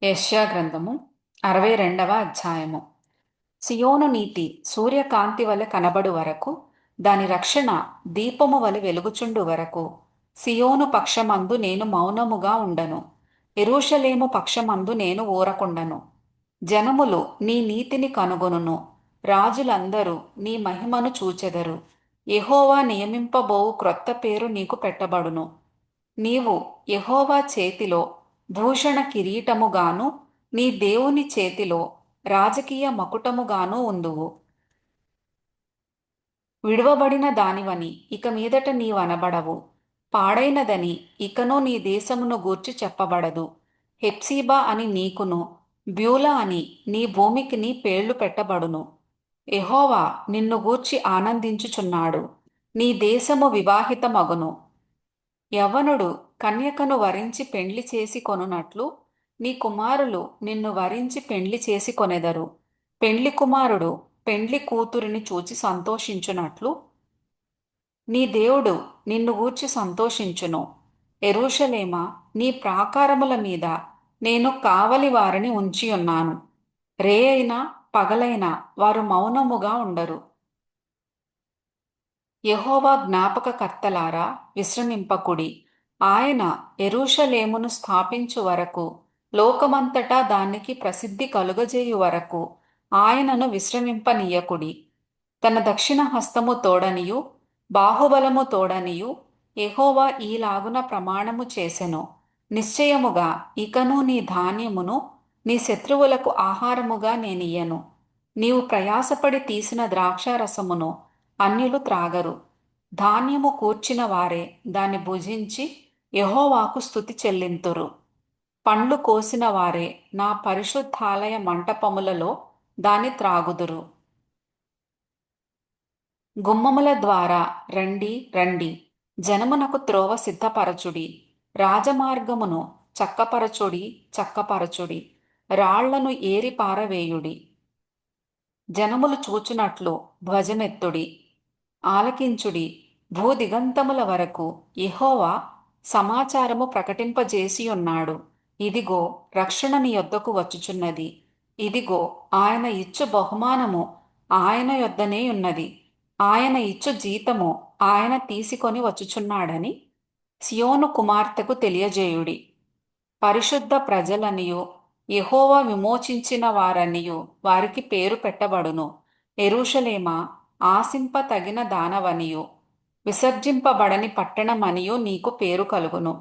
యెషయా గ్రంథము 62వ అధ్యాయము. సియోను నీతి సూర్యకాంతి వలె కనబడు వరకు, దాని రక్షణ దీపము వలె వెలుగుచుండు వరకు, సియోను పక్షమందు నేను మౌనముగా ఉండను, యెరూషలేము పక్షమందు నేను ఊరకుండను. జనములు నీ నీతిని కనుగొనును, రాజులందరూ నీ మహిమను చూచెదరు. యెహోవా నియమింపబోవు క్రొత్త పేరు నీకు పెట్టబడును. నీవు యెహోవా చేతిలో భూషణ కిరీటముగాను, నీ దేవుని చేతిలో రాజకీయ మకుటముగాను ఉందువు. విడువబడిన దానివని ఇక మీదట నీవనబడవు, పాడైనదని ఇకను నీ దేశమును గూర్చి చెప్పబడదు. హెప్సీబా అని నీకును, బ్యూలా అని నీ భూమికిని పేర్లు పెట్టబడును. యెహోవా నిన్ను గూర్చి ఆనందించుచున్నాడు, నీ దేశము వివాహితమగును. యవ్వనుడు కన్యకను వరించి పెండ్లి చేసి కొనునట్లు, నీ కుమారులు నిన్ను వరించి పెండ్లి చేసి కొనెదరు. పెండ్లి కుమారుడు పెండ్లి కూతురిని చూచి సంతోషించునట్లు, నీ దేవుడు నిన్ను గూర్చి సంతోషించును. యెరూషలేమా, నీ ప్రాకారముల మీద నేను కావలి వారిని ఉంచియున్నాను. రేయైనా పగలైనా వారు మౌనముగా ఉండరు. యెహోవా జ్ఞాపకకర్తలారా, విశ్రమింపకుడి. ఆయన యెరూషలేమును స్థాపించు వరకు, లోకమంతటా దానికి ప్రసిద్ధి కలుగజేయు వరకు ఆయనను విశ్రమింపనీయకుడి. తన దక్షిణ హస్తము తోడనియు బాహుబలము తోడనియు యెహోవా ఈలాగున ప్రమాణము చేసెను. నిశ్చయముగా ఇకను నీ ధాన్యమును నీ శత్రువులకు ఆహారముగా నేనియ్యను. నీవు ప్రయాసపడి తీసిన ద్రాక్షారసమును అన్యులు త్రాగరు. ధాన్యము కూర్చిన వారే దాన్ని భుజించి యెహోవాకు స్తుతి చెల్లింతురు. పండ్లు కోసిన వారే నా పరిశుద్ధాలయ మంటపములలో దాని త్రాగుదురు. గుమ్మముల ద్వారా రండి రండి, జనమునకు త్రోవ సిద్ధపరచుడి. రాజమార్గమును చక్కపరచుడి చక్కపరచుడి, రాళ్లను ఏరి పారవేయుడి. జనములు చూచునట్లు ధ్వజమెత్తుడి. ఆలకించుడి. భూదిగంతముల వరకు యెహోవా సమాచారము ప్రకటింపజేసియున్నాడు. ఇదిగో, రక్షణ నీ యొద్దకు వచ్చుచున్నది. ఇదిగో, ఆయన ఇచ్చు బహుమానము ఆయన యొద్దనే ఉన్నది. ఆయన ఇచ్చు జీతము ఆయన తీసుకొని వచ్చుచున్నాడని సియోను కుమార్తెకు తెలియజేయుడి. పరిశుద్ధ ప్రజలనియు యెహోవా విమోచించిన వారనియు వారికి పేరు పెట్టబడును. యెరూషలేమా, ఆశింప తగిన దానవనియు విసర్జింపబడని పట్టణమనియు నీకు పేరు కలుగును.